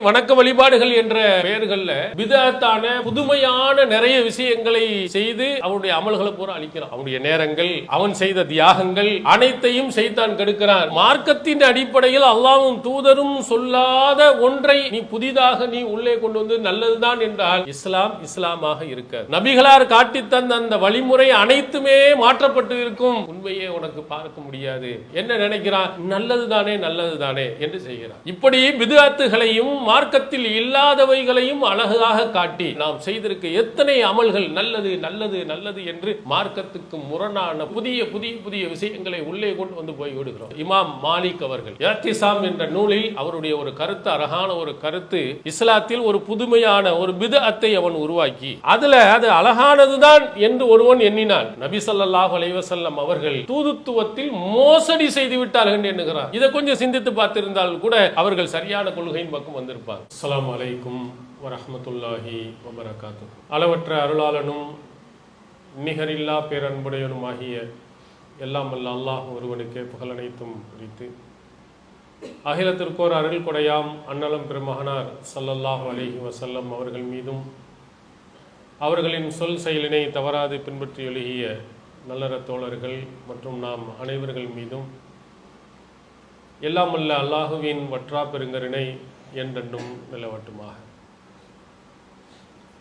வணக்க வழிபாடுகள் என்ற பெயர்கள்ல பிதஅத்தான புதுமையான நிறைய விஷயங்களை செய்து அவனுடைய அமல்களை பூரா அளிக்கிறான். அவனுடைய நேரங்கள், அவன் செய்த தியாகங்கள் அனைத்தையும் சைத்தான் கெடுக்கிறான். மார்க்கத்தின் அடிப்படையில் அல்லாஹ்வும் தூதரும் சொல்லாத ஒன்றை நீ புதிதாக நீ உள்ளே கொண்டு வந்து நல்லதுதான் என்றால் இஸ்லாமாக இருக்க நபிகளார் காட்டி தந்த அந்த வழிமுறை அனைத்துமே மாற்றப்பட்டு இருக்கும். உண்மையே உனக்கு பார்க்க முடியாது. என்ன நினைக்கிறான்? நல்லதுதானே என்று செய்கிறான். இப்படி பிதஅத்துகளையும் மார்க்கத்தில் இல்லாதவைகளையும் அழகாக காட்டி நாம் செய்திருக்க எத்தனை அமல்கள் நல்லது என்று மார்க்கத்துக்கு முரணான புதிய விஷயங்களை உள்ளே கொண்டு வந்து போய் விடுகிறோம். இமாம் மாலிக் அவர்கள் இஅ்திஸாம் என்ற நூலில் அவருடைய ஒரு கருத்து, அழகான ஒரு கருத்து, இஸ்லாத்தில் ஒரு புதுமையான ஒரு பிதஅத்தை அவன் உருவாக்கி அதுல அது அழகானதுதான் என்று ஒருவன் எண்ணினான். நபி ஸல்லல்லாஹு அலைஹி வஸல்லம் அவர்கள் தூதுத்துவத்தில் மோசடி செய்து விட்டார்கள் என்கிறார். இதை கொஞ்சம் சிந்தித்து பார்த்திருந்தால் கூட அவர்கள் சரியான கொள்கையின் பக்கம் வந்திருப்பார். அஸ்ஸலாமு அலைக்கும் வரஹ்மத்துல்லாஹி வபரகாத்துஹு. அளவற்ற அருளாளனும் நிகரில்லா பேரன்புடையனுமாகிய எல்லாம் வல்ல அல்லாஹ் ஒருவனுக்கே புகழனைத்தும் குறித்து அகிலத்திற்கோர் அருள் கொடையாம் அன்னலம் பெருமகனார் ஸல்லல்லாஹு அலைஹி வஸல்லம் அவர்கள் மீதும் அவர்களின் சொல் செயலினை தவறாது பின்பற்றி எழுகிய நல்லற தோழர்கள் மற்றும் நாம் அனைவர்கள் மீதும் எல்லாம் வல்ல அல்லாஹுவின் வற்றா பெருங்கருணை என்றென்றும் நிலவட்டுமாக.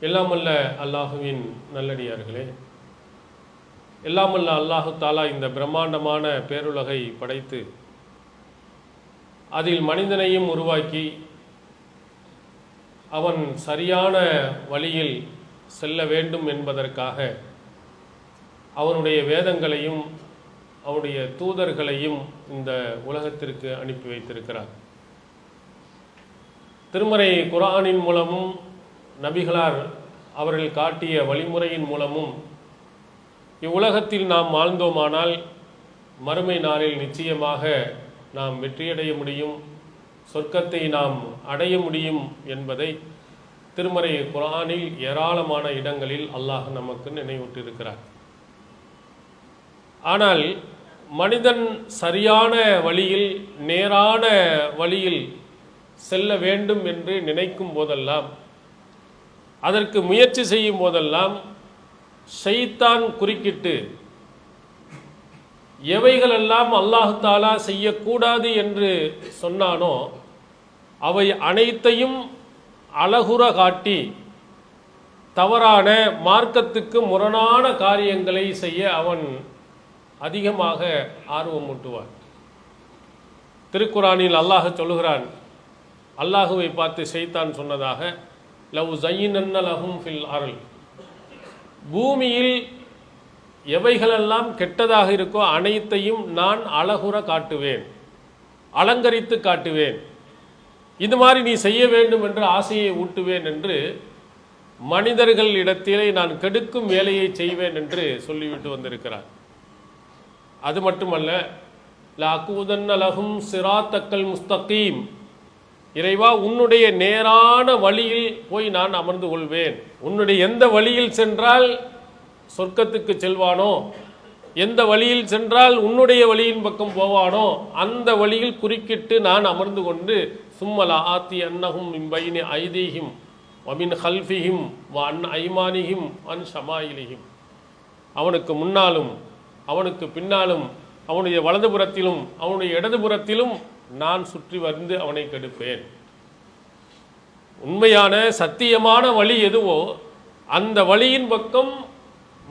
எல்லாம் வல்ல அல்லாஹுவின் நல்லடியார்களே, எல்லாம் வல்ல அல்லாஹு தாலா இந்த பிரம்மாண்டமான பேருலகை படைத்து அதில் மனிதனையும் உருவாக்கி அவன் சரியான வழியில் செல்ல வேண்டும் என்பதற்காக அவனுடைய வேதங்களையும் அவனுடைய தூதர்களையும் இந்த உலகத்திற்கு அனுப்பி வைத்திருக்கிறார். திருமறை குர்ஆனின் மூலமும் நபிகளார் அவர்கள் காட்டிய வழிமுறையின் மூலமும் இவ்வுலகத்தில் நாம் வாழ்ந்தோமானால் மறுமை நாளில் நிச்சயமாக நாம் வெற்றியடைய முடியும், சொர்க்கத்தை நாம் அடைய முடியும் என்பதை திருமறை குர்ஆனில் ஏராளமான இடங்களில் அல்லாஹ் நமக்கு நினைவூட்டியிருக்கிறார். ஆனால் மனிதன் சரியான வழியில், நேரான வழியில் செல்ல வேண்டும் என்று நினைக்கும் போதெல்லாம், அதற்கு முயற்சி செய்யும் போதெல்லாம் ஷைத்தான் குறுக்கிட்டு எவைகளெல்லாம் அல்லாஹ் தாலா செய்யக்கூடாது என்று சொன்னானோ அவை அனைத்தையும் அழகுற காட்டி தவறான மார்க்கத்துக்கு முரணான காரியங்களை செய்ய அவன் அதிகமாக ஆர்வமூட்டுவான். திருக்குரானில் அல்லாஹ் சொல்லுகிறான், அல்லாஹுவை பார்த்து ஷைத்தான் சொன்னதாக, லவ் ஸய்யினன்ன லஹும் ஃபில் அர்ல், பூமியில் எவைகளெல்லாம் கெட்டதாக இருக்கோ அனைத்தையும் நான் அழகுற காட்டுவேன், அலங்கரித்து காட்டுவேன், இது மாதிரி நீ செய்ய வேண்டும் என்று ஆசையை ஊட்டுவேன் என்று மனிதர்கள் இடத்திலே நான் கெடுக்கும் வேலையை செய்வேன் என்று சொல்லிவிட்டு வந்திருக்கிறார். அது மட்டுமல்ல, லஅகூதன்ன லஹும் சிராத்தக்கல் முஸ்தகீம், இறைவா உன்னுடைய நேரான வழியில் போய் நான் அமர்ந்து கொள்வேன். உன்னுடைய எந்த வழியில் சென்றால் சொர்க்கத்துக்கு செல்வானோ, எந்த வழியில் சென்றால் உன்னுடைய வழியின் பக்கம் போவானோ அந்த வழியில் குறுக்கிட்டு நான் அமர்ந்து கொண்டு சும்மல ஆத்தி அன்னஹும் மின் பைனி ஐதீஹிம் வமின் ஹல்ஃபிஹிம் வ அன் ஐமானிஹிம் அன் ஷமாயிலிஹிம், அவனுக்கு முன்னாலும் அவனுக்கு பின்னாலும் அவனுடைய வலதுபுறத்திலும் அவனுடைய இடதுபுறத்திலும் நான் சுற்றி வந்து அவனை கெடுப்பேன். உண்மையான சத்தியமான வழி எதுவோ அந்த வழியின் பக்கம்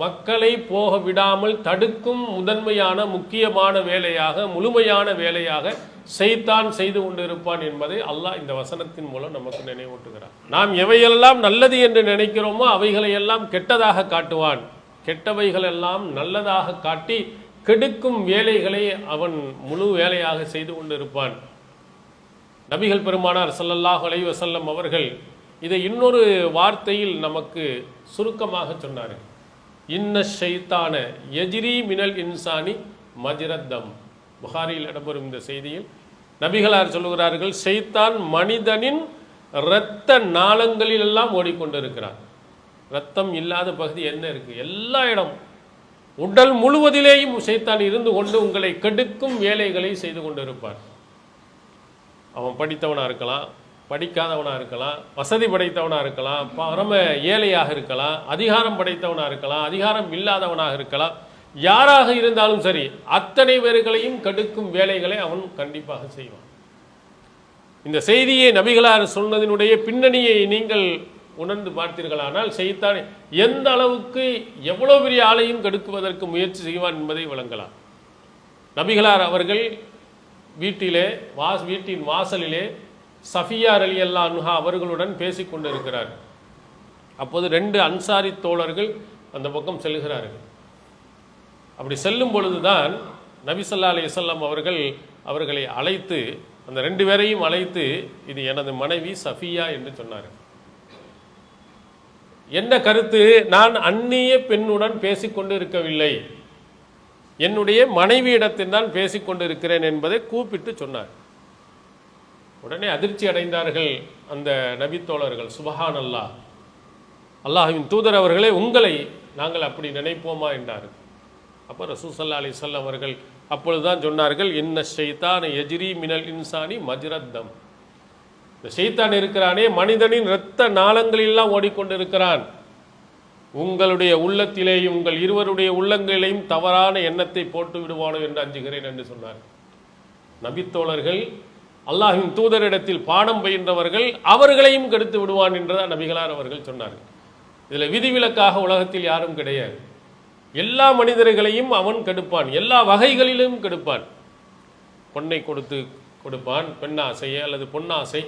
மக்களை போக விடாமல் தடுக்கும் முதன்மையான முக்கியமான வேலையாக, முழுமையான வேலையாக ஷைத்தான் செய்து கொண்டிருப்பான் என்பதை அல்லாஹ் இந்த வசனத்தின் மூலம் நமக்கு நினைவூட்டுகிறார். நாம் எவையெல்லாம் நல்லது என்று நினைக்கிறோமோ அவைகளையெல்லாம் கெட்டதாக காட்டுவான், கெட்டவைகளெல்லாம் நல்லதாக காட்டி கெடுக்கும் வேலைகளை அவன் முழு வேலையாக செய்து கொண்டிருப்பான். நபிகள் பெருமானார் ஸல்லல்லாஹு அலைஹி வஸல்லம் அவர்கள் இதை இன்னொரு வார்த்தையில் நமக்கு சுருக்கமாக சொன்னார்கள். இன்ன ஷைத்தான யஜ்ரி மினல் இன்சானி மஜ்ரத்தம். புகாரியில் இடம்பெறும் இந்த செய்தியில் நபிகளார் சொல்லுகிறார்கள், ஷைத்தான் மனிதனின் இரத்த நாளங்களிலெல்லாம் ஓடிக்கொண்டிருக்கிறான். இரத்தம் இல்லாத பகுதி என்ன இருக்கு? எல்லா இடம், உடல் முழுவதிலேயும் ஷைத்தான் இருந்து கொண்டு உங்களை கெடுக்கும் வேலைகளை செய்து கொண்டிருப்பார். அவன் படித்தவனாக இருக்கலாம், படிக்காதவனாக இருக்கலாம், வசதி படைத்தவனாக இருக்கலாம், பரம ஏழையாக இருக்கலாம், அதிகாரம் படைத்தவனாக இருக்கலாம், அதிகாரம் இல்லாதவனாக இருக்கலாம், யாராக இருந்தாலும் சரி அத்தனை பேர்களையும் கெடுக்கும் வேலைகளை அவன் கண்டிப்பாக செய்வான். இந்த செய்தியை நபிகளார் சொன்னதினுடைய பின்னணியை நீங்கள் உணர்ந்து பார்த்தீர்களானால் ஷைத்தான் எந்த அளவுக்கு எவ்வளவு பெரிய ஆளையும் கெடுக்குவதற்கு முயற்சி செய்வான் என்பதை விளங்கலாம். நபிகளார் அவர்கள் வீட்டின் வாசலிலே சஃபியா ரலியல்லாஹு அன்ஹா அவர்களுடன் பேசிக் கொண்டிருக்கிறார். அப்போது 2 அன்சாரி தோழர்கள் அந்த பக்கம் செல்கிறார்கள். அப்படி செல்லும் பொழுதுதான் நபி ஸல்லல்லாஹு அலைஹி வஸல்லம் அவர்களை அழைத்து, அந்த 2 பேரையும் அழைத்து, இது எனது மனைவி சஃபியா என்று சொன்னார்கள். என்ன கருத்து? நான் அந்நிய பெண்ணுடன் பேசிக்கொண்டு இருக்கவில்லை, என்னுடைய மனைவியிடத்தில் தான் பேசிக்கொண்டு இருக்கிறேன் என்பதை கூப்பிட்டு சொன்னார். உடனே அதிர்ச்சி அடைந்தார்கள் அந்த நபித்தோழர்கள். சுபஹான் அல்லாஹ், அல்லாஹ்வின் தூதர் அவர்களே, உங்களை நாங்கள் அப்படி நினைப்போமா என்றார்கள். அப்போ ரசூல் ஸல்லல்லாஹு அலைஹி வஸல்லம் அவர்கள் அப்பொழுதுதான் சொன்னார்கள், இன்ன ஷைத்தான எஜ்ரி மினல் இன்சானி மஜ்ரத்தம். இந்த ஷைத்தான் இருக்கிறானே மனிதனின் இரத்த நாளங்களெல்லாம் ஓடிக்கொண்டிருக்கிறான். உங்களுடைய உள்ளத்திலேயும் உங்கள் இருவருடைய உள்ளங்களிலேயும் தவறான எண்ணத்தை போட்டு விடுவானோ என்று அஞ்சுகிறேன் என்று சொன்னார். நபித்தோழர்கள் அல்லாஹ்வின் தூதரிடத்தில் பாடம் பயின்றவர்கள், அவர்களையும் கெடுத்து விடுவான் என்றுதான் நபிகளார் அவர்கள் சொன்னார்கள். இதில் விதிவிலக்காக உலகத்தில் யாரும் கிடையாது. எல்லா மனிதர்களையும் அவன் கெடுப்பான், எல்லா வகைகளிலும் கெடுப்பான். பொன்னை கொடுப்பான், பெண்ணாசை அல்லது பொன்னாசை,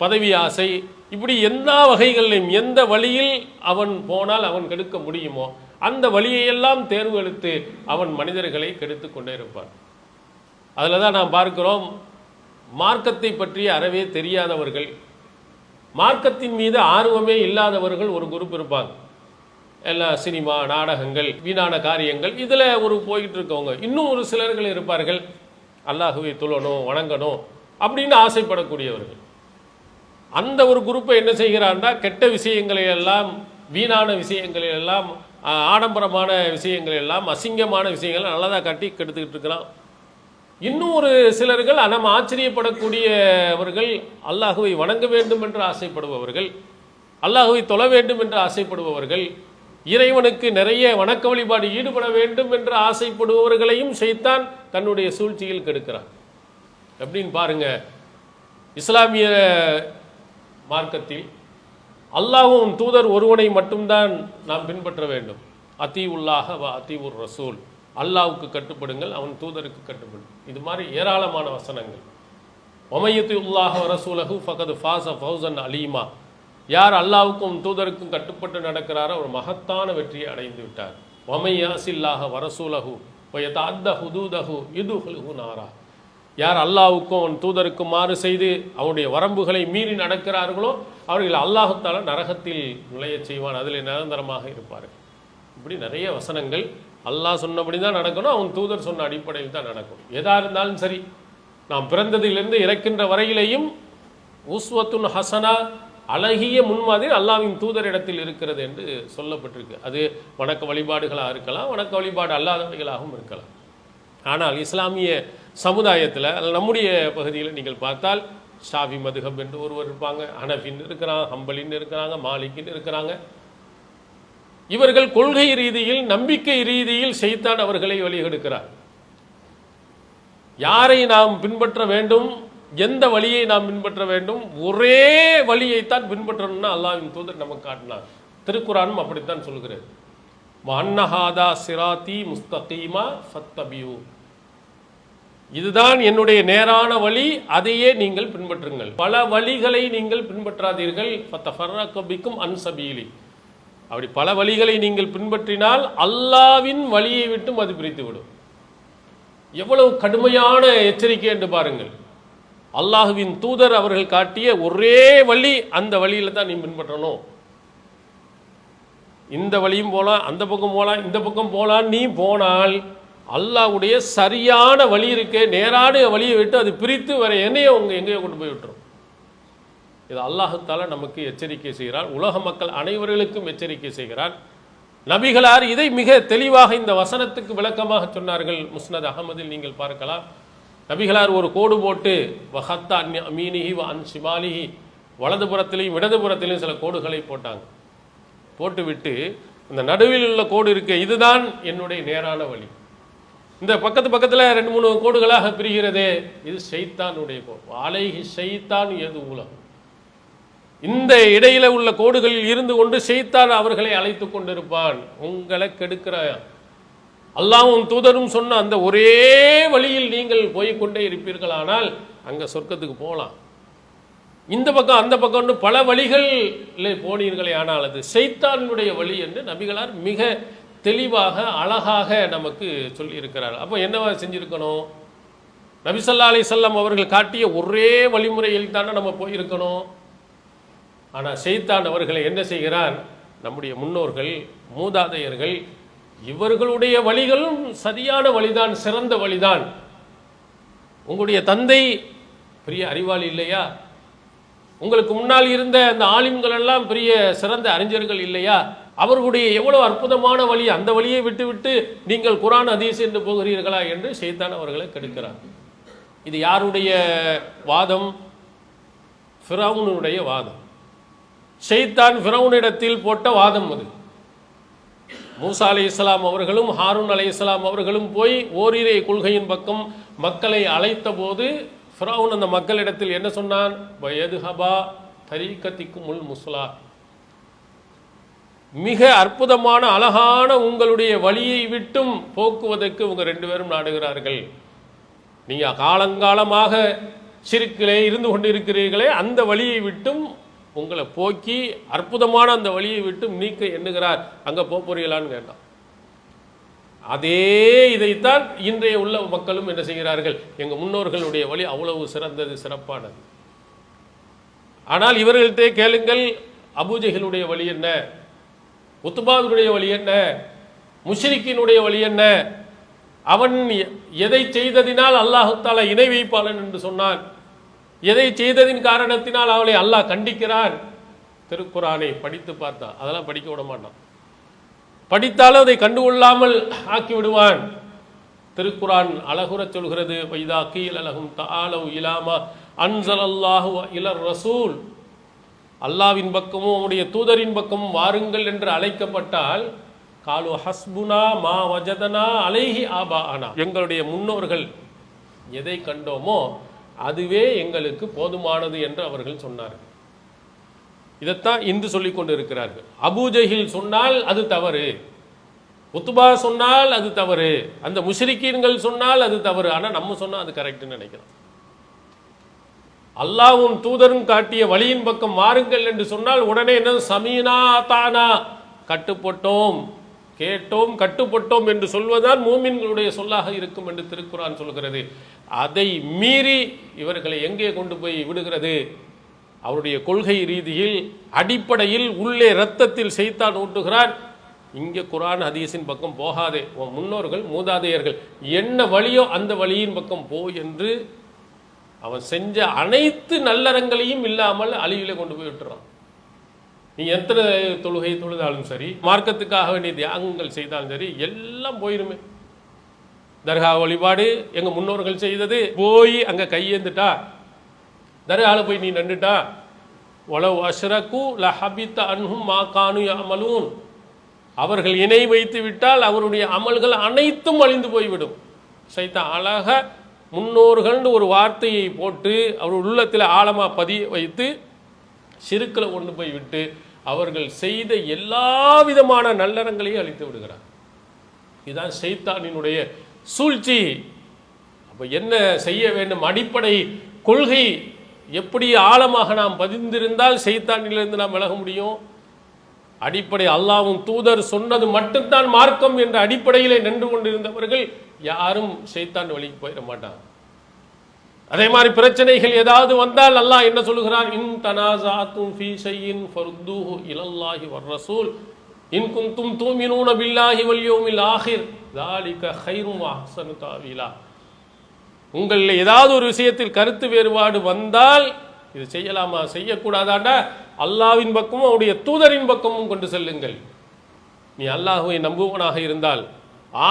பதவி ஆசை, இப்படி எல்லா வகைகளிலும் எந்த வழியில் அவன் போனால் அவன் கெடுக்க முடியுமோ அந்த வழியையெல்லாம் தேர்வு எடுத்து அவன் மனிதர்களை கெடுத்து கொண்டே இருப்பான். அதில் தான் நாம் பார்க்கிறோம், மார்க்கத்தை பற்றி அறவே தெரியாதவர்கள், மார்க்கத்தின் மீது ஆர்வமே இல்லாதவர்கள் ஒரு குரூப் இருப்பாங்க. எல்லா சினிமா, நாடகங்கள், வீணான காரியங்கள் இதில் போய்கிட்டு இருக்கவங்க. இன்னும் ஒரு சிலர்கள் இருப்பார்கள், அல்லாஹுவை தொழணும், வணங்கணும் அப்படின்னு ஆசைப்படக்கூடியவர்கள். அந்த ஒரு குரூப்பை என்ன செய்கிறான்னா, கெட்ட விஷயங்களை எல்லாம், வீணான விஷயங்களை எல்லாம், ஆடம்பரமான விஷயங்கள் எல்லாம், அசிங்கமான விஷயங்கள் நல்லதாக கட்டி கெடுத்துக்கிட்டு இருக்கிறான். இன்னும் ஒரு சிலர்கள் நம்ம ஆச்சரியப்படக்கூடியவர்கள், அல்லாஹுவை வணங்க வேண்டும் என்று ஆசைப்படுபவர்கள், அல்லாஹுவை தொழ வேண்டும் என்று ஆசைப்படுபவர்கள், இறைவனுக்கு நிறைய வணக்க வழிபாடு ஈடுபட வேண்டும் என்று ஆசைப்படுபவர்களையும் ஷைத்தான் தன்னுடைய சூழ்ச்சியில் கெடுக்கிறான். எப்படின்னு பாருங்க, இஸ்லாமிய மார்க்கத்தில் அல்லாஹ்வும் தூதர் ஒருவனை மட்டும்தான் நாம் பின்பற்ற வேண்டும். அத்தீவுல்லாஹ வ அத்தீவுர் ரசூல், அல்லாஹ்வுக்கு கட்டுப்படுங்கள், அவன் தூதருக்கு கட்டுப்படும். இது மாதிரி ஏராளமான வசனங்கள். ஒமையத்துல்லாஹ வ ரசூலஹு ஃபகது ஃபாஸ ஃபௌசன் அலீமா, யார் அல்லாஹ்வுக்கும் தூதருக்கும் கட்டுப்பட்டு நடக்கிறாரோ அவர் மகத்தான வெற்றியை அடைந்து விட்டார். ஒமையாசில்லாஹ வ ரசூலஹு வயதஅத்த ஹுதூதஹு யுதுஹிலுஹு நாரா, யார் அல்லாஹ்வுக்கும் அவன் தூதருக்கும் மாறு செய்து அவனுடைய வரம்புகளை மீறி நடக்கிறார்களோ அவர்கள் அல்லாஹ் தஆலா நரகத்தில் நுழைய செய்வான், அதில் நிரந்தரமாக இருப்பார்கள். இப்படி நிறைய வசனங்கள். அல்லாஹ் சொன்னபடி தான் நடக்கணும், அவன் தூதர் சொன்ன அடிப்படையில் தான் நடக்கும். எதா இருந்தாலும் சரி, நாம் பிறந்ததிலிருந்து இறக்கின்ற வரையிலேயும் உஸ்வத்துன் ஹசனா, அழகிய முன்மாதிரி அல்லாஹ்வின் தூதரிடத்தில் இருக்கிறது என்று சொல்லப்பட்டிருக்கு. அது வணக்க வழிபாடுகளாக இருக்கலாம், வணக்க வழிபாடு அல்லாதவைகளாகவும் இருக்கலாம். ஆனால் இஸ்லாமிய சமுதாயத்தில், நம்முடைய பகுதியில் நீங்கள் பார்த்தால் ஷாஃபி மதுஹப் என்று ஒருவர் இருப்பாங்க, ஹனஃபின்னு இருக்கிறாங்க, ஹம்பலின்னு இருக்கிறாங்க, மாலிக்கின்னு இருக்கிறாங்க. இவர்கள் கொள்கை ரீதியில், நம்பிக்கை ரீதியில் ஷைத்தான் அவர்களை வழிகெடுக்கிறார். யாரை நாம் பின்பற்ற வேண்டும், எந்த வழியை நாம் பின்பற்ற வேண்டும், ஒரே வழியைத்தான் பின்பற்றணும்னா அல்லாஹ்வின் தூதர் நமக்கு காட்டினார். திருக்குரானும் அப்படித்தான் சொல்கிறது. வஅன்னஹாதா சிராத்தி முஸ்தகீமா ஃபத்தபியூ, இதுதான் என்னுடைய நேரான வழி, அதையே நீங்கள் பின்பற்றுங்கள். பல வழிகளை நீங்கள் பின்பற்றாதீர்கள். ஃபத்தஃபர்ரக பிக்கும் அன் சபீலி, அப்படி பல வழிகளை நீங்கள் பின்பற்றினால் அல்லாஹ்வின் வழியை விட்டும் அது பிரித்துவிடும். எவ்வளவு கடுமையான எச்சரிக்கை என்று பாருங்கள். அல்லாஹ்வின் தூதர் அவர்கள் காட்டிய ஒரே வழி, அந்த வழியில தான் நீ பின்பற்றணும். இந்த வழியும் போகலாம், அந்த பக்கம் போகலாம், இந்த பக்கம் போகலாம். நீ போனால் அல்லாஹ்வுடைய சரியான வழி இருக்கே, நேரான வழியை விட்டு அது பிரித்து வர என்னையோ எங்கேயோ கொண்டு போய் விட்டுரும். இது அல்லாஹ் தஆலா நமக்கு எச்சரிக்கை செய்கிறார். உலக மக்கள் அனைவர்களுக்கும் எச்சரிக்கை செய்கிறார். நபிகளார் இதை மிக தெளிவாக இந்த வசனத்துக்கு விளக்கமாக சொன்னார்கள். முஸ்னத் அஹமதில் நீங்கள் பார்க்கலாம். நபிகளார் ஒரு கோடு போட்டு வஹத்தா அன் யமீனிஹி வ அன் ஷிமாலிஹி, வலதுபுறத்திலையும் இடதுபுறத்திலையும் சில கோடுகளை போட்டாங்க. போட்டுவிட்டு இந்த நடுவில் உள்ள கோடு இருக்கு, இதுதான் என்னுடைய நேரான வழி. இந்த பக்கத்தில் 2-3 கோடுகளாக பிரிகிறதே, இது ஷைத்தானுடைய கோடு. அலைஹி ஷைத்தான் எது உலகம். இந்த இடையில உள்ள கோடுகளில் இருந்து கொண்டு ஷைத்தான் அவர்களை அழைத்து கொண்டிருப்பான், உங்களை கெடுக்கிறான். அல்லாஹ்வும் தூதரும் சொன்ன அந்த ஒரே வழியில் நீங்கள் போய்கொண்டே இருப்பீர்களானால் அங்க சொர்க்கத்துக்கு போகலாம். இந்த பக்கம் அந்த பக்கம் பல வழிகளில் போனீர்களே ஆனால் அது ஷைத்தானுடைய வழி என்று நபிகளார் மிக தெளிவாக அழகாக நமக்கு சொல்லி இருக்கிறார். அப்போ என்னவா செஞ்சிருக்கணும்? நபி ஸல்லல்லாஹு அலைஹி வஸல்லம் அவர்கள் காட்டிய ஒரே வழிமுறையில் தானே நம்ம போயிருக்கணும். ஆனால் ஷைத்தான் அவர்களை என்ன செய்கிறான்? நம்முடைய முன்னோர்கள் மூதாதையர்கள் இவர்களுடைய வழிகளும் சரியான வழிதான், சிறந்த வழிதான். உங்களுடைய தந்தை பெரிய அறிவாளி இல்லையா? உங்களுக்கு முன்னால் இருந்த அந்த ஆலிம்கள் எல்லாம் பெரிய சிறந்த அறிஞர்கள் இல்லையா? அவர்களுடைய எவ்வளவு அற்புதமான வழி, அந்த வழியை விட்டுவிட்டு நீங்கள் குர்ஆன் ஹதீஸ் என்று போகிறீர்களா என்று ஷைத்தான் அவர்களை கெடுக்கிறார். இது யாருடைய வாதம்? ஃபிரௌனுடைய வாதம். ஷைத்தான் ஃபிரௌனிடத்தில் போட்ட வாதம் அது. மூசா அலைஹிஸ்ஸலாம் அவர்களும் ஹாரூன் அலைஹிஸ்ஸலாம் அவர்களும் போய் ஓரிரை கொள்கையின் பக்கம் மக்களை அழைத்த போது ஃபிரௌன் அந்த மக்களிடத்தில் என்ன சொன்னான்? வயதுஹபா தரீகத்திக்குமுல் முஸ்லா, மிக அற்புதமான அழகான உங்களுடைய வழியை விட்டும் போக்குவதற்கு உங்க 2 பேரும் நாடுகிறார்கள். நீங்க காலங்காலமாக ஷிர்கிலே இருந்து கொண்டிருக்கிறீர்களே, அந்த வழியை விட்டும் உங்களை போக்கி அற்புதமான அந்த வழியை விட்டு நீக்க எண்ணுகிறார். அங்க போறீங்களான்னு கேட்டான். அதே இதைத்தான் இன்றைய உள்ள மக்களும் என்ன செய்கிறார்கள்? எங்க முன்னோர்களுடைய வழி அவ்வளவு சிறந்தது, சிறப்பானது. ஆனால் இவர்கள்ட்டே கேளுங்கள், அபூஜஹலுடைய வழி என்ன, உத்பாவினுடைய வழி என்ன, முஷ்ரிக்கினுடைய வழி என்ன? அவன் எதை செய்ததினால் அல்லாஹ் தஆலா இணை வைப்பாளன் என்று சொன்னான், எதை செய்ததின் காரணத்தினால் அவளை அல்லாஹ் கண்டிக்கிறான். திருக்குர்ஆனை படித்து பார்த்தா அதெல்லாம் படிக்க விட மாட்டான். படித்தாலும் அதை கண்டுகொள்ளாமல் ஆக்கி விடுவான். திருக்குர்ஆன் அழகுற சொல்கிறது, வைதா கீல லஹும் தஆலு இலா மா அன்ஸலல்லாஹு இலர் ரசூல், அல்லாஹ்வின் பக்கமும் அவருடைய தூதரின் பக்கமும் வாருங்கள் என்று அழைக்கப்பட்டால், காலு ஹஸ்புனா மா வஜதனா அலைஹி ஆபாஅனா, எங்களுடைய முன்னோர்கள் எதை கண்டோமோ அதுவே எங்களுக்கு போதுமானது என்று அவர்கள் சொன்னார்கள். இதைத்தான் இன்று சொல்லிக் கொண்டு இருக்கிறார்கள். அபூஜஹில் சொன்னால் அது தவறு, உத்பா சொன்னால் அது தவறு, அந்த முஷ்ரிக்கீன்கள் சொன்னால் அது தவறு. ஆனால் நம்ம சொன்னால் அது கரெக்ட்னு நினைக்கிறோம். அல்லாஹ்வும் தூதரும் காட்டிய வழியின் பக்கம் மாறுங்கள் என்று சொன்னால் உடனே என்ன? சமீனா தானா, கட்டுப்பட்டோம், கேட்டோம், கட்டுப்பட்டோம் என்று சொல்வதுதான் மூமின்களுடைய சொல்லாக இருக்கும் என்று திருக்குர்ஆன் சொல்கிறது. அதை மீறி இவர்களை எங்கே கொண்டு போய் விடுகிறது? அவருடைய கொள்கை ரீதியில் அடிப்படையில் உள்ளே இரத்தத்தில் ஷைத்தான் ஊட்டுகிறான். இங்கே குர்ஆன் ஹதீஸின் பக்கம் போகாதே, உன் முன்னோர்கள் மூதாதையர்கள் என்ன வழியோ அந்த வழியின் பக்கம் போ என்று அவன் செஞ்ச அனைத்து நல்லறங்களையும் இல்லாமல் அழிவிலே கொண்டு போய் விட்டுறான். நீ எத்தனை தொழுகை தொழுதாலும் சரி, மார்க்கத்துக்காக வேண்டிய தியாகங்கள் செய்தாலும் சரி, எல்லாம் போயிருமே. தர்கா வழிபாடு எங்க முன்னோர்கள் செய்தது, போய் அங்க கையேந்துட்டா, தர்கால போய் நீ நின்றுட்டா, வலவ் அஷ்ரகு லஹபித அன்ஹும் மா கானு யஅமலூன், அவர்கள் இணை வைத்து விட்டால் அவருடைய அமல்கள் அனைத்தும் அழிந்து போய்விடும். ஷைத்தான் அழக முன்னோர்கள் ஒரு வார்த்தையை போட்டு அவர் உள்ளத்தில் ஆழமா பதிய வைத்து ஷிர்க்ல கொண்டு போய் விட்டு அவர்கள் செய்த எல்லா விதமான நல்லறங்களையும் அழித்து விடுகிறார். இதுதான் ஷைத்தானினுடைய சூழ்ச்சி. அப்ப என்ன செய்ய வேண்டும்? அடிப்படை கொள்கை எப்படி ஆழமாக நாம் பதிந்திருந்தால் ஷைத்தானிலிருந்து நாம் விலக முடியும்? அடிப்படை அல்லாஹ்வும் தூதர் சொன்னது மட்டும்தான் மார்க்கம் என்ற அடிப்படையிலே நின்று கொண்டிருந்தவர்கள் யாரும் ஷைத்தான் வழிக்கு போயிட மாட்டாங்க. அதே மாதிரி பிரச்சனைகள் ஏதாவது வந்தால் அல்லாஹ் என்ன சொல்லுகிறான்? இன் தனாஸஅதும் ஃபீ ஷைஇன் ஃபர்துஹு இலல்லாஹி வர் ரசூல் இன் குன்தும் துமினூன பில்லாஹி வல் யௌமில் ஆகிர் ذلك خير واحسن تاويلا. உங்களில் ஏதாவது ஒரு விஷயத்தில் கருத்து வேறுபாடு வந்தால் இது செய்யலாமா செய்யக்கூடாதாண்டா அல்லாஹ்வின் பக்கமும் அவருடைய தூதரின் பக்கமும் கொண்டு செல்லுங்கள். நீ அல்லாஹ்வை நம்புவனாக இருந்தால்,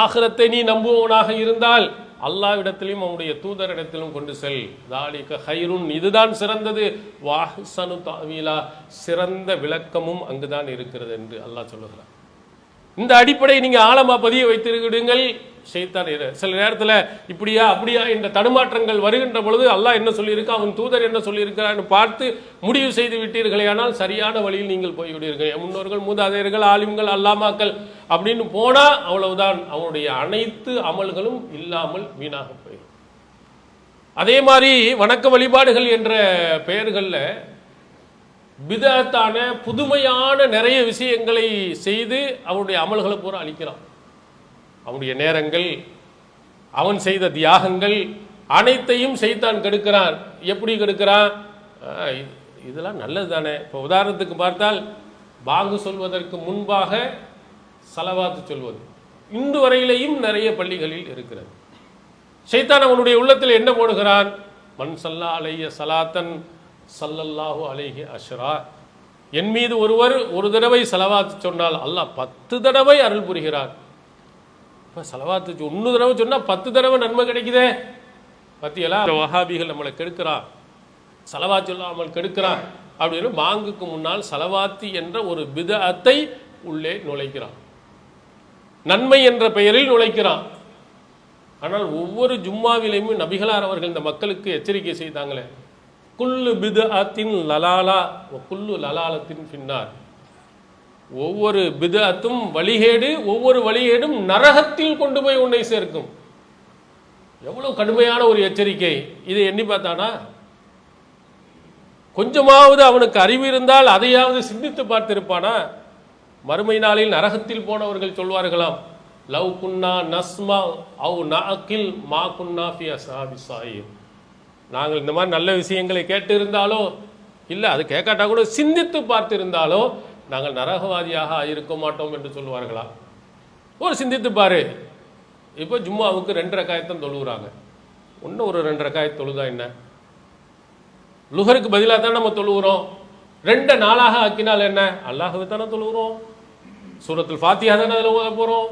ஆகிரத்தை நீ நம்புவனாக இருந்தால், அல்லாஹ்விடத்திலும் அவனுடைய தூதரிடத்திலும் கொண்டு செல். தாலிக ஹைருன், இதுதான் சிறந்தது. வாஹ்சனு தாவீலா, சிறந்த விளக்கமும் அங்குதான் இருக்கிறது என்று அல்லாஹ் சொல்லுகிறார். இந்த அடிப்படையை நீங்க ஆழமா பதிய வைத்திருக்கிடுங்கள். ஷைத்தான் சில நேரத்தில் இப்படியா அப்படியா என்ற தடுமாற்றங்கள் வருகின்ற பொழுது அல்லாஹ் என்ன சொல்லியிருக்கா, அவன் தூதர் என்ன சொல்லியிருக்கிறான்னு பார்த்து முடிவு செய்து விட்டீர்களே ஆனால் சரியான வழியில் நீங்கள் போய்விடுவீர்கள். முன்னோர்கள், மூதாதையர்கள், ஆலிம்கள், அல்லாமாக்கள் அப்படின்னு போனா அவ்வளவுதான், அவனுடைய அனைத்து அமல்களும் இல்லாமல் வீணாக போயிடும். அதே மாதிரி வணக்க வழிபாடுகள் என்ற பெயர்களில் பிதஅத்தான புதுமையான நிறைய விஷயங்களை செய்து அவனுடைய அமல்களை பூரா அளிக்கிறான். அவனுடைய நேரங்கள், அவன் செய்த தியாகங்கள் அனைத்தையும் செய்தான் கெடுக்கிறான். எப்படி கெடுக்கிறான்? இதெல்லாம் நல்லது தானே. இப்போ உதாரணத்துக்கு பார்த்தால், பாங்கு சொல்வதற்கு முன்பாக சலவாத்து சொல்வது இன்று வரையிலேயும் நிறைய பள்ளிகளில் இருக்கிறது. ஷைத்தான் அவனுடைய உள்ளத்தில் என்ன போடுகிறான்? மன் சல்லா அலைய சலாத்தன் சல்லல்லாஹு அலைஹி அஷ்ரா, என் மீது ஒருவர் ஒரு தடவை சலவாத்து சொன்னால் அல்லாஹ் 10 தடவை அருள் புரிகிறார். இப்போ சலவாத்து 1 தடவை சொன்னால் 10 தடவை நன்மை கிடைக்குதே. பத்தியெல்லாம் வஹாபிகள் நம்மளை கெடுக்கிறான், சலவாத்து சொல்லாமல் கெடுக்கிறான் அப்படின்னு பாங்குக்கு முன்னால் சலவாத்து என்ற ஒரு பிதஅத்தை உள்ளே நுழைக்கிறான், நன்மை என்ற பெயரில் நுழைக்கிறான். ஆனால் ஒவ்வொரு ஜும்மாவிலையுமே நபிகளார் அவர்கள் இந்த மக்களுக்கு எச்சரிக்கை செய்தாங்களே, குல்லு பிதஅத்தின் லலாலா குல்லு லலாலத்தின் பின்னார், ஒவ்வொரு பிதஅத்தும் வழிகேடு, ஒவ்வொரு வழிகேடும் நரகத்தில் கொண்டு போய் உன்னை சேர்க்கும். எவ்வளவு கடுமையான ஒரு எச்சரிக்கை. இதை எண்ணி பார்த்தானா? கொஞ்சமாவது அவனுக்கு அறிவு இருந்தால் அதையாவது சிந்தித்து பார்த்திருப்பானா? மறுமை நாளில் நரகத்தில் போனவர்கள் சொல்வார்களாம், லவ் குன்னா நஸ்மா அவ் நஅகில் மா குன்னா ஃபி அஸ்ஹாபி ஸாயிர். நாங்கள் இந்த மாதிரி நல்ல விஷயங்களை கேட்டு இருந்தாலோ, இல்லை அது கேட்காட்டா கூட சிந்தித்து பார்த்திருந்தாலோ நாங்கள் நரகவாதியாக இருக்க மாட்டோம் என்று சொல்லுவார்களா? ஒரு சிந்தித்து பாரு. இப்போ ஜும்மாவுக்கு 2 ரக்காயத்தான் தொழுகிறாங்க. இன்னும் ஒரு 2 ரக்காயத் தொழுதா என்ன? லுஹருக்கு பதிலாக தான் நம்ம தொழுகிறோம். 2 நாளாக ஆக்கினால் என்ன? அல்லாஹ்வை தானே தொழுகிறோம். சூரத்துல் ஃபாத்திஹா தானே அதில் ஓத போகிறோம்.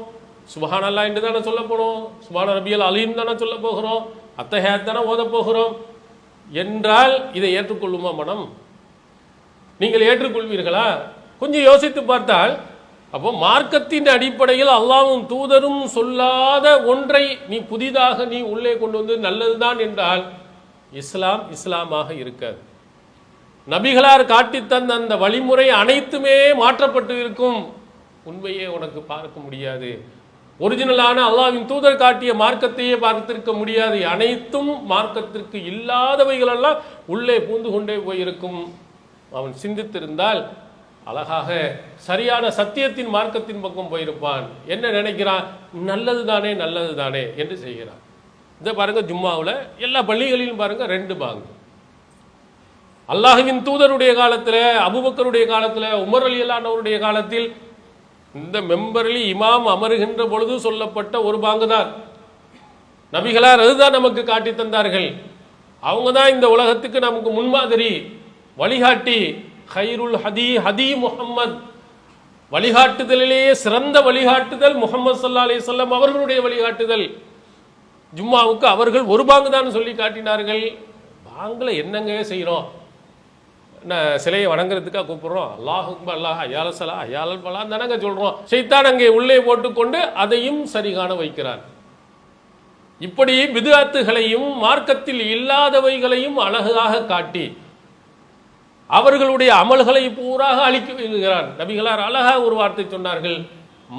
சுபஹான் அல்லாஹ் என்று தானே சொல்ல போகிறோம். சுப்ஹான ரப்பியல் அலீம் தானே சொல்ல போகிறோம். அத்தஹியாத் தானே ஓத போகிறோம். என்றால் இதை ஏற்றுக்கொள்ளுமா மனம்? நீங்கள் ஏற்றுக்கொள்வீர்களா? கொஞ்சம் யோசித்து பார்த்தால், அப்போ மார்க்கத்தின் அடிப்படையில் அல்லாஹ்வும் தூதரும் சொல்லாத ஒன்றை நீ புதிதாக நீ உள்ளே கொண்டு வந்து நல்லதுதான் என்றால் இஸ்லாம் இஸ்லாமாக இருக்காது. நபிகளார் காட்டித்தந்த அந்த வழிமுறை அனைத்துமே மாற்றப்பட்டு இருக்கும். உண்மையே உனக்கு பார்க்க முடியாது. ஒரிஜினலான அல்லாஹ்வின் தூதர் காட்டிய மார்க்கத்தையே பார்த்திருக்க முடியாது. அனைத்தும் மார்க்கத்திற்கு இல்லாதவைகளெல்லாம் உள்ளே பூந்து கொண்டே போயிருக்கும். அவன் சிந்தித்திருந்தால் அழகாக சரியான சத்தியத்தின் மார்க்கத்தின் பக்கம் போயிருப்பான். என்ன நினைக்கிறான்? நல்லது தானே நல்லது தானே என்று செய்கிறான். இதை பாருங்க, ஜும்மாவில் எல்லா பள்ளிகளிலும் பாருங்க 2 பாங்கு. அல்லாஹ்வின் தூதருடைய காலத்தில், அபூபக்கருடைய காலத்தில், உமர் ரலியல்லாஹு அவருடைய காலத்தில் இந்த மெம்பரில் இமாம் அமருகின்ற பொழுது சொல்லப்பட்ட ஒரு பாங்கு தான். நபிகளார் அதுதான் நமக்கு காட்டி தந்தார்கள். அவங்க தான் இந்த உலகத்துக்கு நமக்கு முன்மாதிரி, வழிகாட்டி. ஹைருல் ஹதி முஹம்மத், வழிகாட்டுதலிலேயே சிறந்த வழிகாட்டுதல் முஹம்மது ஸல்லல்லாஹு அலைஹி வஸல்லம் அவர்களுடைய வழிகாட்டுதல். ஜும்மாவுக்கு அவர்கள் ஒரு பாங்கு தான் சொல்லி காட்டினார்கள். பாங்கில் என்னங்க செய்கிறோம்? சிலையை வணங்குறதுக்காக கூப்பிடுறோம். அல்லாஹ் அக்பர், அல்லாஹ் அயால சலா அயாலல் பலான்னு தானங்க சொல்கிறோம். ஷைத்தான் அங்கே உள்ளே போட்டுக்கொண்டு அதையும் சரிகாண வைக்கிறான். இப்படி பிதுஅத்துகளையும் மார்க்கத்தில் இல்லாதவைகளையும் அழகாக காட்டி அவர்களுடைய அமல்களை பூராக அழிக்க வைக்கிறான். நபிகளார் அழகாக ஒரு வார்த்தை சொன்னார்கள்,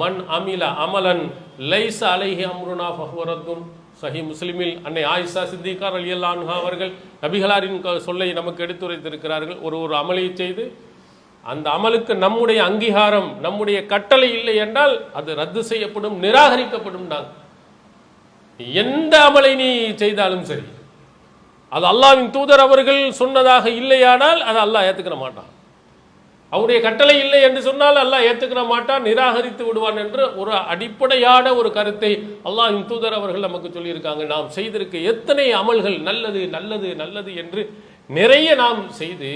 மன் அமில அமலன் லைஸ அலைஹி அம்ருனா ஃபஹுவ ரத்துன். சஹீஹ் முஸ்லிமில் அன்னை ஆயிஷா சித்திகா ரலியல்லாஹு அன்ஹா அவர்கள் நபிகளாரின் சொல்லை நமக்கு எடுத்துரைத்திருக்கிறார்கள். ஒரு அமலை செய்து அந்த அமலுக்கு நம்முடைய அங்கீகாரம், நம்முடைய கட்டளை இல்லை என்றால் அது ரத்து செய்யப்படும், நிராகரிக்கப்படும். எந்த அமலை நீ செய்தாலும் சரி, அது அல்லாஹ்வின் தூதர் அவர்கள் சொன்னதாக இல்லையானால் அது அல்லாஹ் ஏற்றுக்கிற மாட்டான். அவருடைய கட்டளை இல்லை என்று சொன்னால் அல்லாஹ் ஏற்றுக்கிற மாட்டான், நிராகரித்து விடுவான் என்ற ஒரு அடிப்படையான ஒரு கருத்தை அல்லாஹ்வின் தூதர் அவர்கள் நமக்கு சொல்லியிருக்காங்க. நாம் செய்திருக்க எத்தனை அமல்கள் நல்லது நல்லது நல்லது என்று நிறைய நாம் செய்து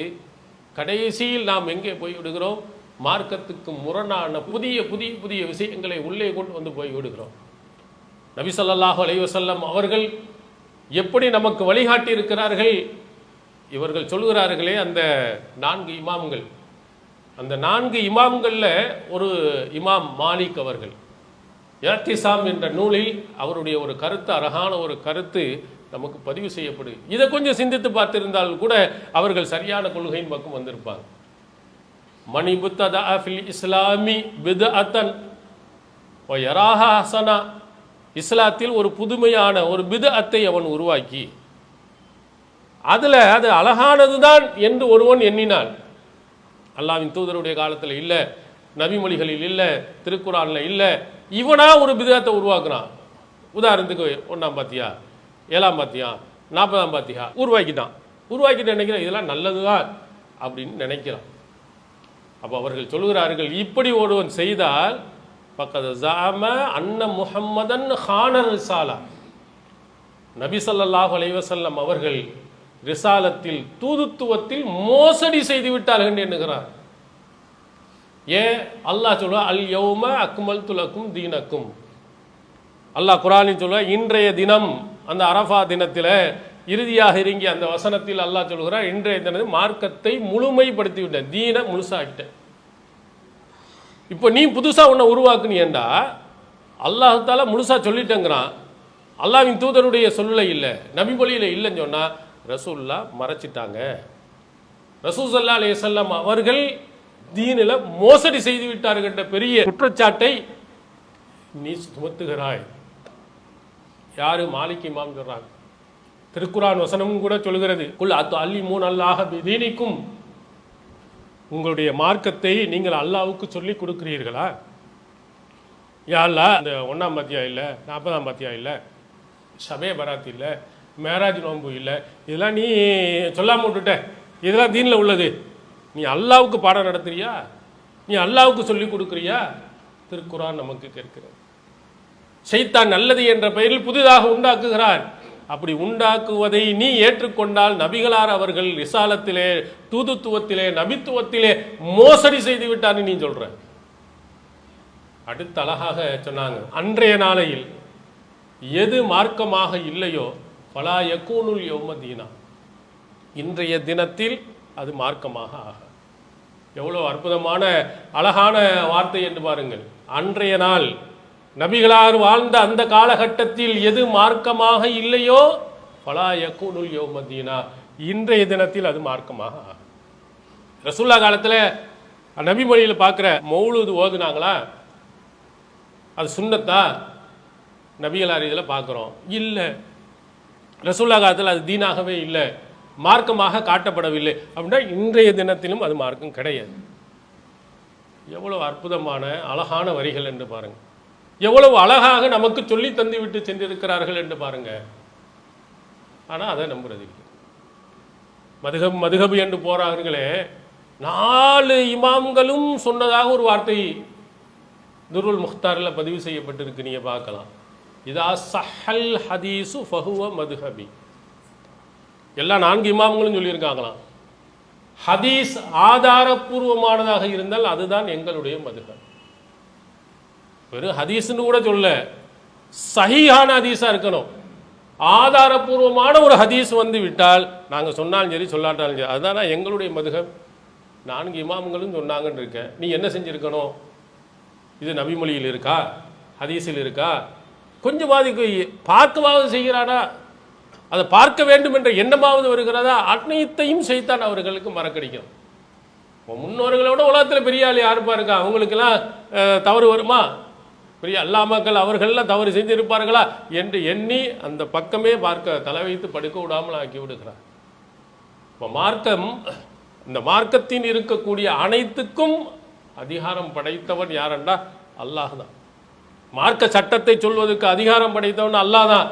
கடைசியில் நாம் எங்கே போய்விடுகிறோம்? மார்க்கத்துக்கு முரணான புதிய புதிய புதிய விஷயங்களை உள்ளே கொண்டு வந்து போய்விடுகிறோம். நபி ஸல்லல்லாஹு அலைஹி வஸல்லம் அவர்கள் எப்படி நமக்கு வழிகாட்டி இருக்கிறார்கள். இவர்கள் சொல்கிறார்களே அந்த 4 இமாம்கள், அந்த 4 இமாம்களில் ஒரு இமாம் மாலிக் அவர்கள் இஅ்திஸாம் என்ற நூலில் அவருடைய ஒரு கருத்து, அழகான ஒரு கருத்து நமக்கு பதிவு செய்யப்படுது. இதை கொஞ்சம் சிந்தித்து பார்த்திருந்தால் கூட அவர்கள் சரியான கொள்கையின் பக்கம் வந்திருப்பாங்க. மணி புத்ததா ஃபில் இஸ்லாமி பித்அத்தன் வ யராஹா ஹஸனா, இஸ்லாத்தில் ஒரு புதுமையான ஒரு பித்அத்தை அவன் உருவாக்கி அதில் அது அழகானதுதான் என்று ஒருவன் எண்ணினான். அல்லாஹ்வின் தூதருடைய காலத்தில் இல்லை, நபிமொழிகளில் இல்லை, திருக்குறானில் இல்லை, இவனா ஒரு பித்அத்தை உருவாக்குறான். உதாரணத்துக்கு 1ஆம் பாத்தியா, 7ஆம் பாத்தியா, 40ஆம் பாத்தியா உருவாக்கிட்டு நினைக்கிறான் இதெல்லாம் நல்லதுதான் அப்படின்னு நினைக்கிறான். அப்போ அவர்கள் சொல்கிறார்கள், இப்படி ஒருவன் செய்தால் பக்கத் ஸஅம அன்ன முஹம்மதன் ஹான ரிசாலா, நபி ஸல்லல்லாஹு அலைஹி வஸல்லம் அவர்கள் ரிசாலத்தில், தூதுத்துவத்தில் மோசடி செய்து விட்டார்கள் என்று எண்ணுகிறார். ஏன் அல்லாஹ் சொல்லுவா அல் யௌம அக்மல்து லக்கும் தீனக்கும், அல்லாஹ் குர்ஆனில் சொல்லுவா இன்றைய தினம், அந்த அரஃபா தினத்தில் இறுதியாக இறங்கிய அந்த வசனத்தில் அல்லாஹ் சொல்கிறார் இன்றைய தினம் மார்க்கத்தை முழுமைப்படுத்தி விட்டேன், தீன முழுசாகிட்டேன். இப்போ நீ புதுசாக உன்னை உருவாக்குனியண்டா அல்லாஹ் தஆலா முழுசா சொல்லிட்டேங்கிறான். அல்லாஹ்வின் தூதருடைய சொல்ல இல்லை, நபிமொழியில் இல்லைன்னு சொன்னால் ரசூல்லா மறைச்சிட்டாங்க. ரசூல் ஸல்லல்லாஹு அலைஹி வஸல்லம் அவர்கள் தீனில் மோசடி செய்து விட்டார்கள் என்ற பெரிய குற்றச்சாட்டை நீ சுமத்துகிறாய். யாரு? மாலிக் இமாம் சொல்றாங்க. திருக்குரான் வசனமும் கூட சொல்கிறது, குல் அத்துஅல்லிமூன அல்லாஹ பிதீனிக்கும், உங்களுடைய மார்க்கத்தை நீங்கள் அல்லாஹ்வுக்கு சொல்லி கொடுக்கிறீர்களா? யா அல்லாஹ், இந்த 1ஆம் பாத்தியா இல்லை, 40ஆம் பாத்தியா இல்லை, ஷபே பராத் இல்லை, மேராஜ் நோன்பு இல்லை, இதெல்லாம் நீ சொல்லாம விட்டுட்ட, இதெல்லாம் தீனில் உள்ளது. நீ அல்லாஹ்வுக்கு பாடம் நடத்துறியா? நீ அல்லாஹ்வுக்கு சொல்லி கொடுக்குறியா? திருக்குரான் நமக்கு கேட்கிறது. ஷைத்தான் நல்லது என்ற பெயரில் புதிதாக உண்டாக்குகிறான். அப்படி உண்டாக்குவதை நீ ஏற்றுக்கொண்டால் நபிகளார் அவர்கள் ரிசாலத்திலே, தூதுத்துவத்திலே, நபித்துவத்திலே மோசடி செய்து விட்டான்னு நீ சொல்ற. அடுத்து அழகாக சொன்னாங்க, அன்றைய நாளையில் எது மார்க்கமாக இல்லையோ ஃபலா யகூனுல் யௌம தீனா, இன்றைய தினத்தில் அது மார்க்கமாக ஆக. எவ்வளோ அற்புதமான அழகான வார்த்தை என்று பாருங்கள். அன்றைய நாள், நபிகளார் வாழ்ந்த அந்த காலகட்டத்தில் எது மார்க்கமாக இல்லையோ ஃபலா யகூனுல் யௌம தீனா, இன்றைய தினத்தில் அது மார்க்கமாக ஆக. ரசூல்லா காலத்தில் நபி மொழியில் பார்க்குற மௌலூது ஓதுனாங்களா? அது சுன்னத்தா? நபிகளார் இதில் பார்க்குறோம் இல்லை. ரசூல்லா காலத்தில் அது தீனாகவே இல்லை, மார்க்கமாக காட்டப்படவில்லை. அப்படின்னா இன்றைய தினத்திலும் அது மார்க்கம் கிடையாது. எவ்வளவு அற்புதமான அழகான வரிகள் என்று பாருங்க, எவ்வளவு அழகாக நமக்கு சொல்லி தந்து விட்டு சென்றிருக்கிறார்கள் என்று பாருங்க. ஆனால் அதை நம்புறது இல்லை. மதுஹப் என்று போறார்களே, 4 இமாம்களும் சொன்னதாக ஒரு வார்த்தை துருல் முக்தாரில் பதிவு செய்யப்பட்டிருக்கு, நீங்க பார்க்கலாம். இதா சஹல் ஹதீசு ஃபஹுவ மதுஹபி, எல்லா 4 இமாம்களும் சொல்லியிருக்காங்களாம், ஹதீஸ் ஆதாரபூர்வமானதாக இருந்தால் அதுதான் எங்களுடைய மதுஹப். வெறும் ஹதீஸ்ன்னு கூட சொல்ல, சஹீஹான ஹதீஸா இருக்கணும். ஆதாரபூர்வமான ஒரு ஹதீஸ் வந்து விட்டால் நாங்கள் சொன்னாலும் சரி சொல்லாட்டாலும் சரி அதுதான் எங்களுடைய மதுஹப். 4 இமாம்களும் சொன்னாங்கன்னு இருக்க, நீ என்ன செஞ்சிருக்கணும்? இது நபிமொழியில் இருக்கா, ஹதீஸில் இருக்கா? கொஞ்சமாவது பார்க்கவாவது செய்கிறானா? அதை பார்க்க வேண்டும் என்ற எண்ணமாவது வருகிறதா? அனைத்தையும் செய்தான் அவர்களுக்கு மறக்கடிக்கும். முன்னோர்களோட உலகத்தில் பெரிய ஆள் யாருப்பா இருக்கா? அவங்களுக்கெல்லாம் தவறு வருமா? பெரிய அல்லாமக்கள் அவர்கள்லாம் தவறு செஞ்சிருப்பார்களா என்று எண்ணி அந்த பக்கமே பார்க்க தலை வைத்து படுக்க விடாமல் ஆக்கி விடுகிறார். இப்போ மார்க்கம், இந்த மார்க்கத்தின் இருக்கக்கூடிய அனைத்துக்கும் அதிகாரம் படைத்தவன் யாரென்றா அல்லாஹ் தான். மார்க்க சட்டத்தை சொல்வதற்கு அதிகாரம் படைத்தவன் அல்லாஹ் தான்.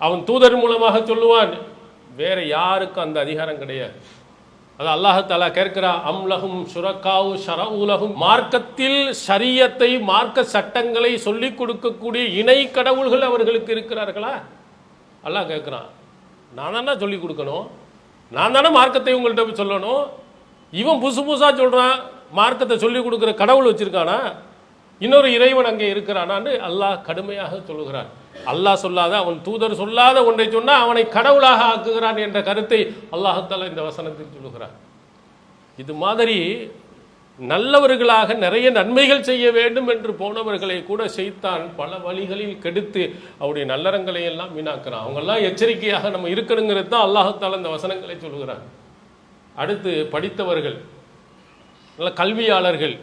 அவன் தூதர் மூலமாக சொல்லுவான், வேற யாருக்கும் அந்த அதிகாரம் கிடையாது. அது அல்லாஹ் தஆலா கேட்கிறான், அம்லஹும் ஷுரகாவு ஷரஊலஹும், மார்க்கத்தில் ஷரியத்தை, மார்க்க சட்டங்களை சொல்லிக் கொடுக்கக்கூடிய இணை கடவுள்கள் அவர்களுக்கு இருக்கிறார்களா? அல்லாஹ் கேட்குறான். நான் தானே சொல்லிக் கொடுக்கணும், நான் தானே மார்க்கத்தை உங்கள்கிட்ட சொல்லணும். இவன் புதுசா சொல்றான், மார்க்கத்தை சொல்லிக் கொடுக்குற கடவுள் வச்சிருக்கானா? இன்னொரு இறைவன் அங்கே இருக்கிறானான்னு அல்லாஹ் கடுமையாக சொல்லுகிறான். அல்லாஹ் சொல்லாத, அவன் தூதர் சொல்லாத ஒன்றை சொன்னால் அவனை கடவுளாக ஆக்குகிறான் என்ற கருத்தை அல்லாஹால இந்த வசனத்தில் சொல்லுகிறான். இது மாதிரி நல்லவர்களாக நிறைய நன்மைகள் செய்ய வேண்டும் என்று போனவர்களை கூட ஷைத்தான் பல வழிகளில் கெடுத்து அவருடைய நல்லறங்களை எல்லாம் வீணாக்குறான். அவங்கெல்லாம் எச்சரிக்கையாக நம்ம இருக்கணுங்கிறது தான் அல்லாஹால இந்த வசனங்களை சொல்லுகிறான். அடுத்து படித்தவர்கள், நல்ல கல்வியாளர்கள்,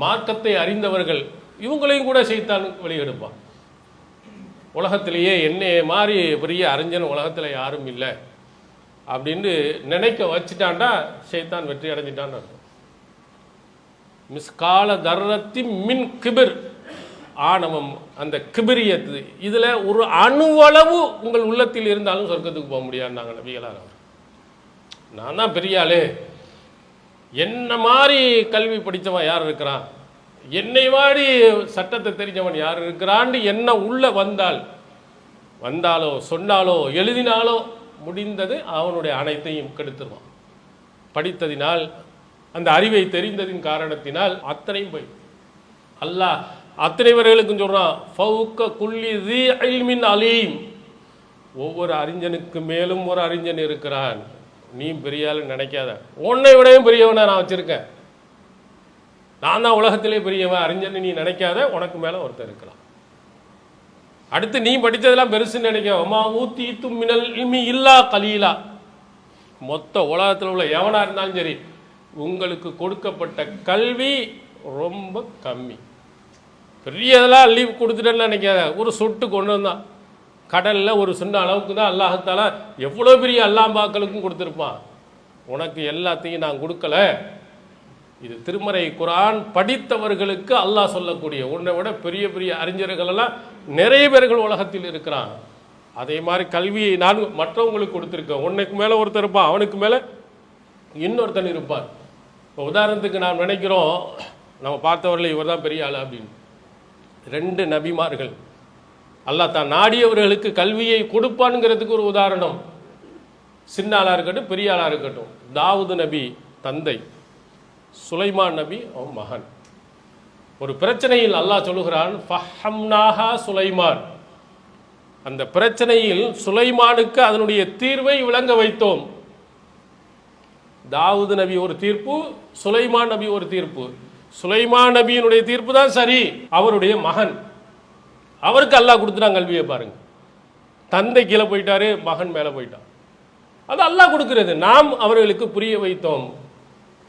மார்க்கத்தை அறிந்தவர்கள், இவங்களையும் கூட ஷைத்தான் வெளியெடுப்பான். உலகத்திலேயே என்னை மாதிரி பெரிய அறிஞன் உலகத்தில் யாரும் இல்லை அப்படின்னு நினைக்க வச்சுட்டான்டா ஷைத்தான் வெற்றி அடைஞ்சிட்டான்னு அர்த்தம். மிஸ்கால தர்ரத்தி மின் கிபிர், ஆணவம், அந்த கிபிரியத்து, இதில் ஒரு அணுவளவு உங்கள் உள்ளத்தில் இருந்தாலும் சொர்க்கத்துக்கு போக முடியாதுன்னாங்க நபிகளார். நான் தான் பெரிய ஆளு, என்ன மாதிரி கல்வி படித்தவன் யார் இருக்கிறான், என்னை மாதிரி சட்டத்தை தெரிஞ்சவன் யார் இருக்கிறான்னு என்ன உள்ள வந்தாலோ சொன்னாலோ எழுதினாலோ முடிந்தது அவனுடைய அனைத்தையும் கெடுத்துருவான். படித்ததினால், அந்த அறிவை தெரிந்ததின் காரணத்தினால் அத்தனையும் போய் அல்லாஹ் அத்தனைவர்களுக்கும் சொல்றான், ஃபௌக குல்லி ஸீ இல்மின் அலீம், ஒவ்வொரு அறிஞனுக்கு மேலும் ஒரு அறிஞன் இருக்கிறான். நீ பெரிய ஆளுன்னு நினைக்காத, உன்னை விடையும் பெரியவனை நான் வச்சிருக்கேன், நான் தான் உலகத்திலே பெரியவன் அறிஞன் நீ நினைக்காத, உனக்கு மேலே ஒருத்தர் இருக்கலாம். அடுத்து நீ படித்ததெல்லாம் பெருசுன்னு நினைக்க, ஒமா ஊத்தீத்து மினல் இல்மி இல்லா கலீலா, மொத்த உலகத்தில் உள்ள எவனா இருந்தாலும் சரி உங்களுக்கு கொடுக்கப்பட்ட கல்வி ரொம்ப கம்மி. பெரியதெல்லாம் அள்ளி கொடுத்துட்டேன்னு நினைக்காத, ஒரு சொட்டு கொண்டு வந்தான் கடலில் ஒரு சின்ன அளவுக்கு தான் அல்லாஹத்தால எவ்வளோ பெரிய அல்லாம்பாக்களுக்கும் கொடுத்துருப்பான். உனக்கு எல்லாத்தையும் நான் கொடுக்கல. இது திருமறை குர்ஆன் படித்தவர்களுக்கு அல்லாஹ் சொல்லக்கூடிய, உன்னை விட பெரிய பெரிய அறிஞர்கள் எல்லாம் நிறைய பேர்கள் உலகத்தில் இருக்கிறான். அதே மாதிரி கல்வியை நான் மற்றவங்களுக்கு கொடுத்துருக்கேன். உன்னைக்கு மேலே ஒருத்தர் இருப்பான், அவனுக்கு மேலே இன்னொருத்தன் இருப்பான். இப்போ உதாரணத்துக்கு நாம் நினைக்கிறோம், நம்ம பார்த்தவர்கள் இவர் தான் பெரிய ஆள் அப்படின்னு. 2 நபிமார்கள் அல்லாஹ் தான் நாடியவர்களுக்கு கல்வியை கொடுப்பானுங்கிறதுக்கு ஒரு உதாரணம். சின்ன ஆளாக இருக்கட்டும் பெரிய ஆளாக இருக்கட்டும். தாவூது நபி தந்தை, சுலைமான் நபி அவன் மகன். ஒரு பிரச்சனையில் அல்லாஹ் சொல்லுகிறான், ஃபஹம்னாஹா சுலைமான், அந்த பிரச்சனையில் சுலைமானுக்கு அதனுடைய தீர்வை விளங்க வைத்தோம். தாவூது நபி ஒரு தீர்ப்பு, சுலைமான் நபி ஒரு தீர்ப்பு. சுலைமான் நபியினுடைய தீர்ப்பு தான் சரி. அவருடைய மகன், அவருக்கு அல்லாஹ் கொடுத்துட்டான் கல்வியை. பாருங்க, தந்தை கீழே போயிட்டாரு, மகன் மேலே போயிட்டான். அது அல்லாஹ் கொடுக்கிறது, நாம் அவர்களுக்கு புரிய வைத்தோம்.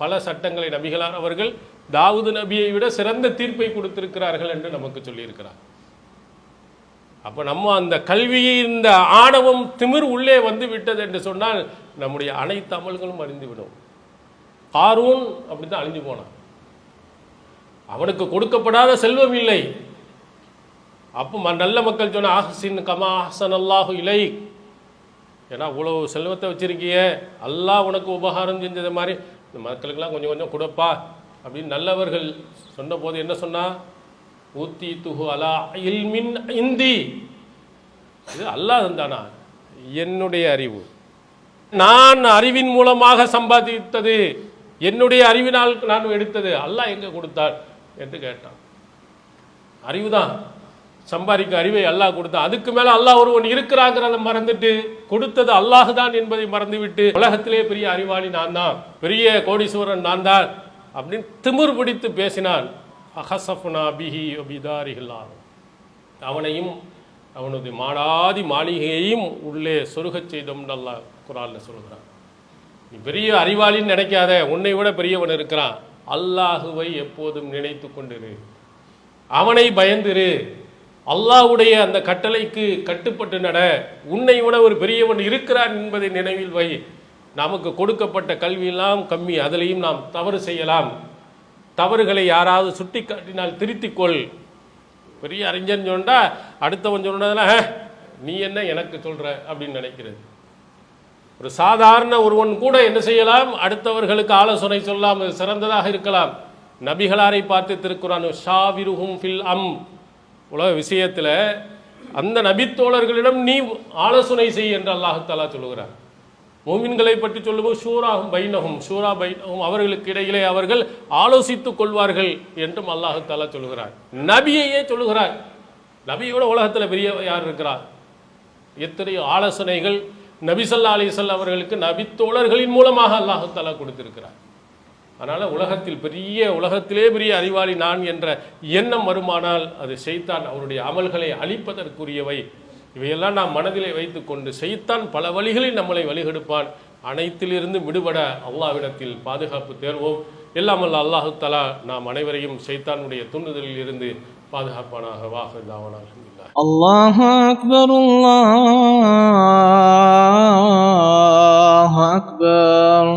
பல சட்டங்களை நபிகளார் அவர்கள் தாவூது நபியை விட சிறந்த தீர்ப்பை கொடுத்திருக்கிறார்கள் என்று நமக்கு சொல்லியிருக்கிறார். அப்போ நம்ம அந்த கல்வியின் இந்த ஆணவம் திமிர் உள்ளே வந்து விட்டது என்று சொன்னால் நம்முடைய அனைத்து அமல்களும் அழிந்துவிடும். காரூன் அப்படித்தான் அழிஞ்சு போனான். அவனுக்கு கொடுக்கப்படாத செல்வம் இல்லை. அப்போ நல்ல மக்கள் சொன்ன, ஆஹ்சின் கமா அஹ்ஸன அல்லாஹு இலைக், ஏன்னா இவ்வளவு செல்வத்தை வச்சிருக்கிய, அல்லாஹ் உனக்கு உபகாரம் செஞ்சது மாதிரி இந்த மக்களுக்கெல்லாம் கொஞ்சம் கொஞ்சம் கொடுப்பா அப்படின்னு நல்லவர்கள் சொன்ன போது என்ன சொன்னா, ஊத்தி துஹு அலா இல்மின் இந்தி, இது அல்லாஹ் தந்தானா, என்னுடைய அறிவு, நான் அறிவின் மூலமாக சம்பாதித்தது, என்னுடைய அறிவினால் நான் எடுத்தது, அல்லாஹ் எங்க கொடுத்தார் என்று கேட்டான். அறிவுதான் சம்பாதிக்க அறிவை அல்லாஹ் கொடுத்தான். அதுக்கு மேல அல்லாஹ் ஒருவன் இருக்கிறாங்கிறத மறந்துட்டு, கொடுத்தது அல்லாஹ் தான் என்பதை மறந்துவிட்டு, உலகத்திலே பெரிய அறிவாளி நான் தான், பெரிய கோடீஸ்வரன் நான் தான் அப்படின்னு திமிர் பிடித்து பேசினான். அஹஸஃப்னா பிஹி வபிதாரிஹில்லா, அவனையும் அவனது மாடாதி மாளிகையையும் உள்ளே சொருகச் செய்தோம்னு அல்லாஹ் குர்ஆன்ல சொல்கிறான். நீ பெரிய அறிவாளின்னு நினைக்காத, உன்னை விட பெரியவன் இருக்கிறான். அல்லாஹுவை எப்போதும் நினைத்து கொண்டிரு, அவனை பயந்திரு, அல்லாஹ்வுடைய அந்த கட்டளைக்கு கட்டுப்பட்டு நட, உன்னை விட ஒரு பெரியவன் இருக்கிறான் என்பதை நினைவில் வை. நமக்கு கொடுக்கப்பட்ட கல்வியெல்லாம் கம்மி, அதிலையும் நாம் தவறு செய்யலாம். தவறுகளை யாராவது சுட்டி காட்டினால் திருத்திக்கொள். பெரிய அறிஞன் சொன்னா அடுத்தவன் சொன்னதெல்லாம் நீ என்ன எனக்கு சொல்ற அப்படின்னு நினைக்கிறது. ஒரு சாதாரண ஒருவன் கூட என்ன செய்யலாம், அடுத்தவர்களுக்கு ஆலோசனை சொல்லலாம், சிறந்ததாக இருக்கலாம். நபிகளாரை பார்த்து திருக்குறான், ஷாவிருஹும் ஃபில் அம், உலக விஷயத்தில் அந்த நபித்தோழர்களிடம் நீ ஆலோசனை செய் என்று அல்லாஹ் தஆலா சொல்லுகிறார். மூமின்களை பற்றி சொல்லும்போது ஷூராஹும் பைனஹும், ஷூரா பைனஹும், அவர்களுக்கு இடையிலே அவர்கள் ஆலோசித்துக் கொள்வார்கள் என்றும் அல்லாஹு தஆலா சொல்கிறார். நபியையே சொல்லுகிறார். நபியோட உலகத்தில் பெரிய யார் இருக்கிறார்? எத்தனையோ ஆலோசனைகள் நபி ஸல்லல்லாஹு அலைஹி வஸல்லம் அவர்களுக்கு நபி தோழர்களின் மூலமாக அல்லாஹு தஆலா கொடுத்திருக்கிறார். அதனால உலகத்திலே பெரிய அறிவாளி நான் என்ற எண்ணம் வருமானால் அது ஷைத்தான் அவருடைய அமல்களை அழிப்பதற்குரியவை. இவையெல்லாம் நாம் மனதிலே வைத்துக்கொண்டு ஷைத்தான் பல வழிகளில் நம்மளை வழிகெடுப்பான். அனைத்திலிருந்து விடுபட அல்லாஹ்விடத்தில் பாதுகாப்பு தேர்வோம். எல்லாம் வல்ல அல்லாஹு தஆலா நாம் அனைவரையும் ஷைத்தானுடைய தூண்டுதலில் இருந்து பாதுகாப்பானாக. வாஹிர் தாவானா அல்ஹம்துலில்லாஹ். அல்லாஹு அக்பர், அல்லாஹு அக்பர்.